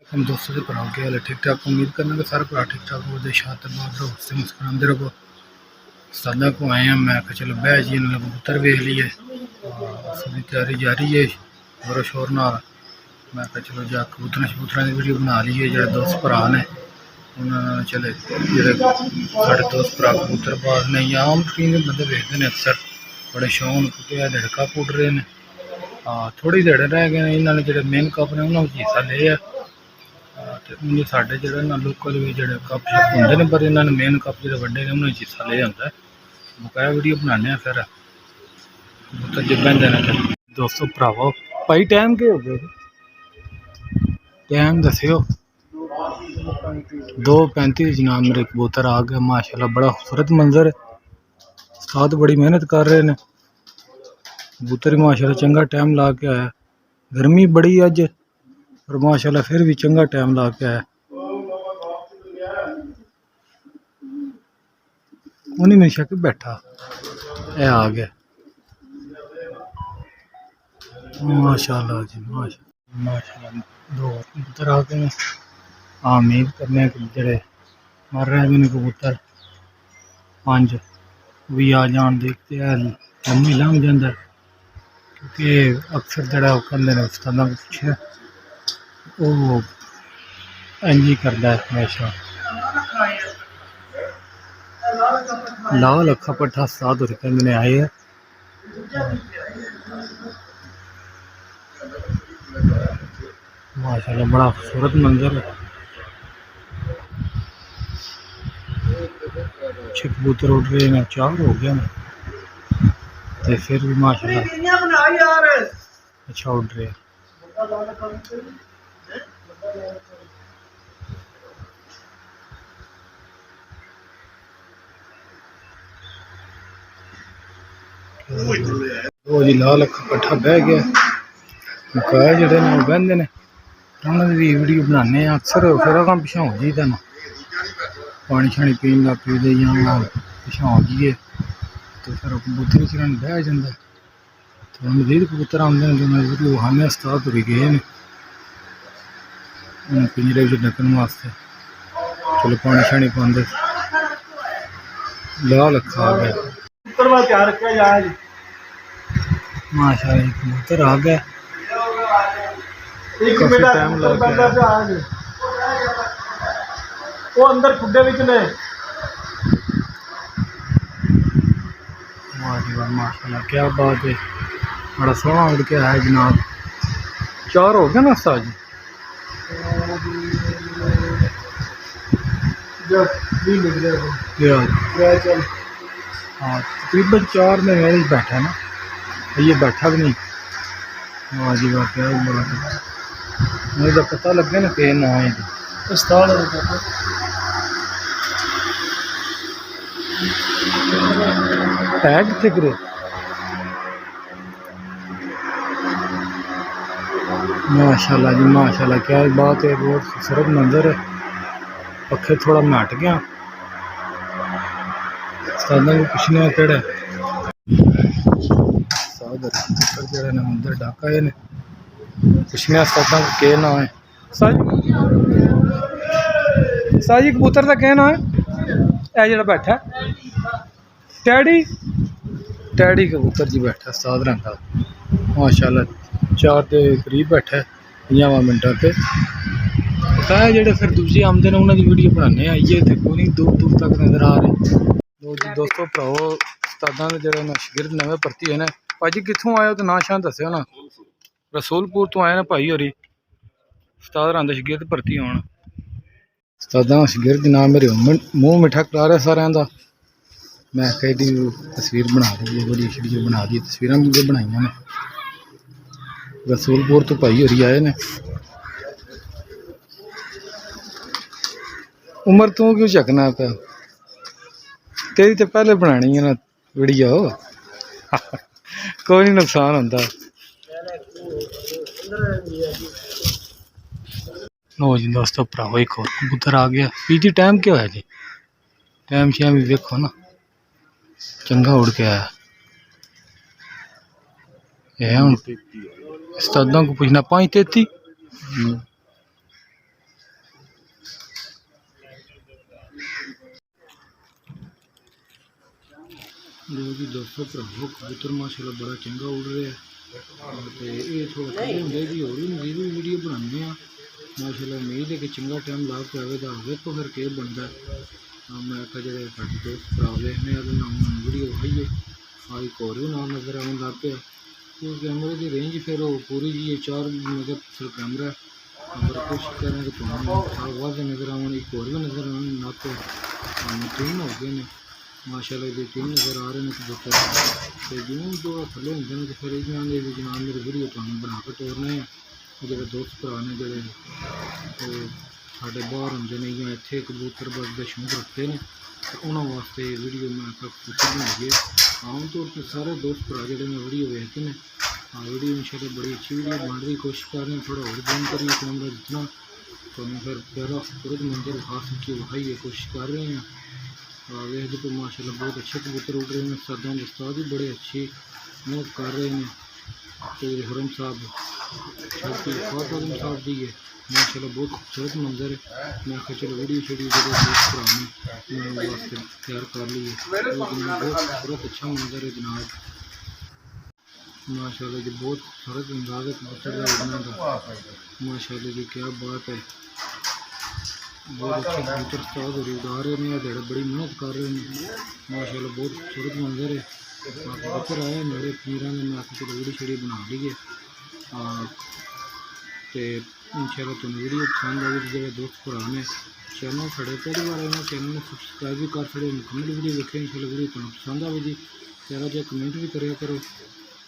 हम दोस्तों के भराओ के हाल ठीक ठाक। उम्मीद करना कि सारे भरा ठीक ठाक हो, शातिर रहो, हंसते मुस्कुराते रहो। सादा को आए हैं, मैं चलो बह जी कबूतर वेख लीए। उसकी तैयारी जारी है जोरों शोर नाल। मैं चलो जा कबूतर शबूतर की वीडियो बना लीए। जो दोस्त भरा ने उन्होंने चले जो साढ़े दोस्त भरा कबूतरबाज ने या आम रूटीन के बंदे वेखते हैं अक्सर बड़े शौक क्योंकि दिड़का पुट रहे हैं। हाँ थोड़ी देर रह गए इन्होंने जो मेन कप ने उन्होंने हिस्सा ले साढ़े जो लोकल भी जो कप शप होंगे ने पर इन्होंने मेन कप जो व्डे ने उन्होंने हिस्सा ले आता है। बकाया वीडियो बनाने फिर कबूतर जो बहते हैं। दोस्तों भरावो भाई टाइम के हो गए टाइम दस्यो 2:35 जनाब। मेरे कबूतर आ गया माशाल्लाह, बड़ा खूबसूरत मंजर है। उस्ताद बड़ी मेहनत कर रहे हैं। कबूतर ही माशाल्लाह चंगा टाइम ला के आया। गर्मी बड़ी अज और माशाल्लाह फिर भी चंगा टाइम ला के आया। उन्हीं में शक बैठा ए आ गया माशाल्लाह जी माशाल्लाह। दो कबूतर आ गए। उम्मीद करने जड़े मर रहे हैं कबूतर 5 भी आ जान देखते हैं कम ही लंघ जाता क्योंकि अक्सर जरा कहते हैं उस्तादा को पूछे वो इंज ही करता है हमेशा। लाल अखा पट्ठा उस्ताद होर कहते आए है। माशाल्लाह बड़ा खूबसूरत मंजर है। अच्छे कबूतर उड़ रहे हैं, 4 हो गए हैं तो फिर भी माशाल्लाह अच्छा उड़ रहे हैं। वो जी लाल अखा पट्ठा बह गया। मकाया जोड़े ने बहते हैं उन्होंने भी वीडियो बनाने अक्सर फिर अगर पिछा हो जाइए ना पानी शानी पीन लग पीते या पिछा हो जाइए तो फिर कबूतर चढ़ाने बह जाता। तो मजीद कबूतर आते हैं तो वीडियो विखाने उस्ताद तुरी गए हैं पिंजरे ढकन वास्ते। चलो पानी शानी पाते लाल अखा आ गया माशाल्लाह कबूतर आ गया। काफी टाइम लग गया वो अंदर खुडे विच ने। माशाल्लाह क्या बात है, बड़ा सोहना उड़ के आया जनाब। 4 हो गया ना उस्ताद जी हाँ तकरीबन 4 में मेरे बैठा ना ये बैठा भी नहीं। वाह जी वाह क्या बात है। मुझे तो पता लग गया ना कि ना है उस्ताद है कितने करे। माशाल्लाह जी माशाल्लाह क्या बात है, बहुत खूबसूरत मंजर है। पखे थोड़ा मैं हट गया उस्तादा को पूछने केड़ा जड़े ने मंदिर डाका ने पूछने उस्तादा को क्या ना है। साजी कबूतर का क्या ना है ए जड़ा बैठा टैडी टैडी कबूतर जी बैठा उस्ताद रंगा माशाल्लाह 4 के करीब बैठा है 50 मिनटा से। बकाया जेडे फिर दूसरे आमदे ने उन्होंने वीडियो बनाने आइए तो कोई नहीं दूर दूर तक नजर आ रहे। दोस्तों भराओ उस्तादा के जो शागिर्द नवे भर्ती है ना भाजी कितों आए हो तो ना शां दस्यो ना। रसूलपुर तो आए ना भाई होरी उस्ताद होरां दे शागिर्द भर्ती होन। उस्तादा शागिर्द नाम मेरे मूँह मिठा करा रहा सारे का। मैं कहती तस्वीर बना दी वीडियो शीडियो बना दी तस्वीर भी बनाई ने। रसूलपुर तो भाई होरी आए ने। उम्र तू क्यों चकना पे तेरी तो पहले बनानी है ना वीडियो कोई नहीं नुकसान होता। लो जी दोस्तों भराओ एक और कबूतर आ गया। पीजी टाइम क्या है जी टाइम शाम भी देखो ना चंगा उड़ के आया है। हूँ उस्तादा को पूछना 5:33 जो कि दोस्तों भरावो कबूतर माशाल्लाह बड़ा चंगा उड़ रहा है। तो ये थोड़ा थोड़े होंगे कि होर भी मजीद भी वीडियो बनाने माशाल्लाह उम्मीद है कि चंगा टाइम ला के आएगा देखो फिर के बनता है। मैं जो दोस्त भरा देखने नाम वीडियो खाइए आज एक होर भी नाम नज़र आने लग पे तो कैमरे की रेंज फिर वो पूरी जी 4 मेगापिक्सल कैमरा अगर कोशिश करें तो वाज नज़र आने एक होर भी नज़र आने लग पे 3 हो गए हैं माशाल्लाह ये 3 नज़र आ रहे हैं कबूतर तो जिन्होंने जो थले होंगे तो फिर इन्होंने जनाब मेरी वीडियो तुम बना के तोड़ने हैं जो दोस्त भरा ने जोड़े साढ़े बाहर होंगे ने या इतने कबूतर बस का शौक रखते हैं तो उन्होंने वास्ते वीडियो मैं कबूतर बनाइए आमतौर पर सारे दोस्त भरा जोड़े मैं वीडियो देखते हैं वीडियो इंशाल्लाह बड़ी अच्छी वीडियो बनाने की कोशिश कर रहे हैं थोड़ा और जूम करिए कैमरा जितना तो मैं फिर प्यारा खूबसूरत मंजर खास की दिखाइए कोशिश कर रहे हैं वेख तो माशाल्लाह बहुत अच्छे कबूतर उड़ रहे हैं सादा उस्ताद भी बड़े अच्छी मेहनत कर रहे हैं तो हुरम साहब साहब दी है माशाल्लाह बहुत खूबसूरत मंजर है मैं आखिर चलो वीडियो शेडियो जो दोस्त पुराने वास्ते तैयार कर ली है बहुत खूबसूरत अच्छा मंजर है जनाब माशाल्लाह जी बहुत खूबसूरत अंदाज है कबूतर का उड़ने का माशाल्लाह जी क्या बात है बहुत अच्छे कबूतर उस्ताद हो उड़ा रहे हैं जड़े बड़ी मेहनत कर रहे हैं माशाल्लाह बहुत खूबसूरत मंजर है कबूतर आए मेरे पीर ने मैं आखिर चलो वीडियो शेडियो बना ली है तो इंशाल्लाह तुम वीडियो पसंद आई तो जो दोस्त भरा ने चैनल खड़े पहली बार आए चैनल में सबसक्राइब भी कर छड़े मुकम्मल वीडियो देखें इंशाल्लाह वीडियो तुम पसंद आए जी प्यारा जो कमेंट भी करा करो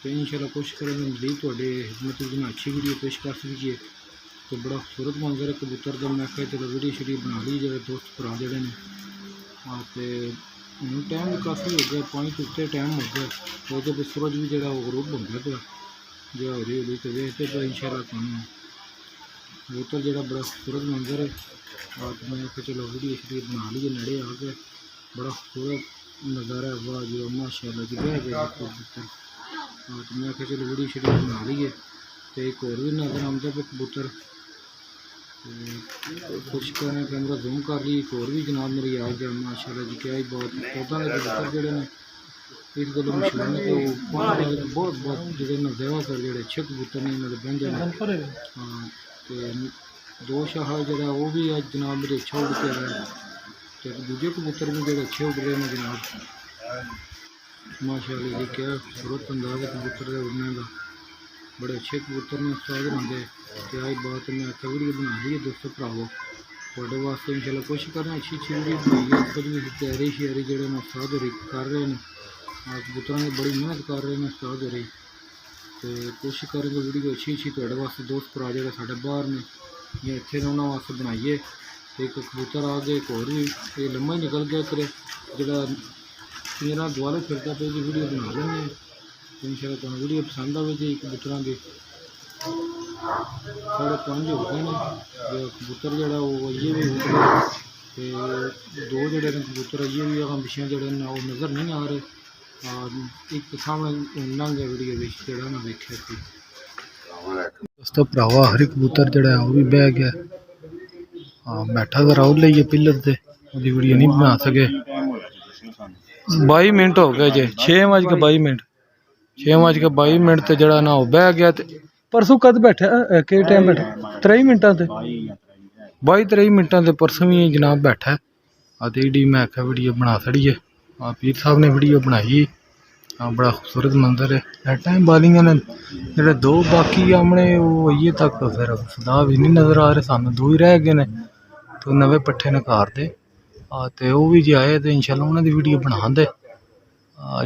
तो इंशाल्लाह कोशिश करें मजीद थोड़े हिदमत में अच्छी वीडियो पेश कर सकिए तो बड़ा खूबसूरत मंजर है कबूतर का मैं क्या चलो वीडियो शेडियो बना ली जो दोस्त भरा जोड़े ने टाइम भी काफ़ी हो गया 5 उत्ते टाइम हो गया तो सूरज भी जो ग्रुप होंगे पे जो हो रही होगी तो देखते तो इंशाल्लाह कबूतर जो बड़ा खूबसूरत मंजर है और मैं चलो वीडियो शेडियो बना ली नड़े आ गए बड़ा खूबसूरत नज़ारा वाह जो माशाल्लाह जी बह गया कबूतर और मैं चलो वीडियो शेडियो बना ली है तो एक और भी नज़र आते पे कबूतर कोशिश करें कैमरा जूम कर ली एक और भी जनाब मेरी आ गया माशाल्लाह जी क्या ही बहुत चौदह के कबूतर जोड़े ने इस गलों मशहूर ने तो बहुत बहुत जो ज्यादा कर जो अच्छे कबूतर ने इन्होंने बन जाए हाँ तो दो शाह जो वो भी अज जनाब मेरे अच्छा उड़ के रहा है तो दूजे कबूतर भी जो अच्छे उड़ रहे हैं जनाब माशाल्लाह जी क्या खूबसूरत अंदाज है कबूतर का उड़ने का बड़े अच्छे कबूतर ने उस्ताद होंगे क्या ही बात है मैं आखिर वीडियो बना ली है दोस्तों भरावो थोड़े वास्ते इंशाल्लाह कोशिश करें अच्छी अच्छी वीडियो बनाइए खुद भी तैयारी श्यारी जो उस्ताद हो रही कर रहे हैं कबूतर की बड़ी मेहनत कर रहे हैं उस्ताद हो रही तो कोशिश करें तो वीडियो अच्छी अच्छी थोड़े वास्ते दोस्त भरा जो साढ़े बाहर ने या इतने उन्होंने वास्ते बनाइए एक कबूतर आ गए एक होर भी ये लम्मा ही निकल गया करे जो मेरा दुआले फिरता पे वीडियो बना लेंगे तो इंशाल्लाह तुम वीडियो पसंद आए जी कबूतर की 5:30 हो गए हैं जो कबूतर जो ये भी तो दो जो कबूतर ये भी पिछले जो नज़र नहीं आ रहे एक सामने लंघ गया वीडियो जो मैं देखा दोस्तों भरावा हर कबूतर जो भी बह गया बैठा तो राहुल लीए पिलर से वीडियो नहीं बना सके 22 मिनट हो गए जे 6:22 6:22 तो जरा ना बह गया परसों कद बैठा कि टाइम बैठा 23 मिनटा से 22-23 मिनटा से परसों भी जनाब बैठा डी मैं आख्या वीडियो बना छड़िए पीर साहब ने वीडियो बनाई बड़ा खूबसूरत मंजर है टाइम बालियां ने जो दो बाकी आमने वो ये तक फिर सदा भी नहीं नज़र आ रहे सानू दो ही रह गए ने तो नवे पट्ठे ने कार दे तो वो भी जे आए तो इंशाल्लाह उन्होंने वीडियो बना दे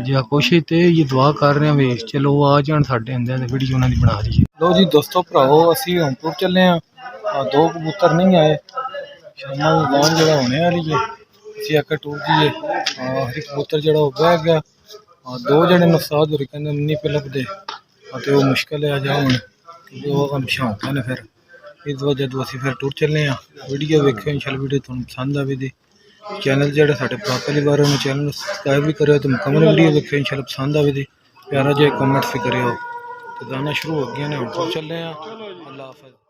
जो कोशिश तो ये दुआ कर रहे हैं भी चलो आ जान साढ़े आंदे तो वीडियो उन्होंने बना ली लो जी दोस्तों भरावो असी होमपुर चले दो कबूतर नहीं आए शाम दान जो होने वाली है असी आके टूर जाइए हर कबूतर जो बह गया दो जने नुकसान हो कहते नहीं पे लभदे तो वो मुश्किल है अज हम क्योंकि वो कम शौक ने फिर इस वजह तो असी फिर टूर चलने वीडियो वेखो इंशाल्लाह वीडियो तुम पसंद आवे दी चैनल जो साढ़े पहली बार उन्हें चैनल सब्सक्राइब भी करो तो मुकम्मल वीडियो देखो इंशाल्लाह पसंद आवे दी प्यारा जो कमेंट्स भी करो तो गाना शुरू हो गया ने हम टूर चले अल्लाह हाफ़िज़।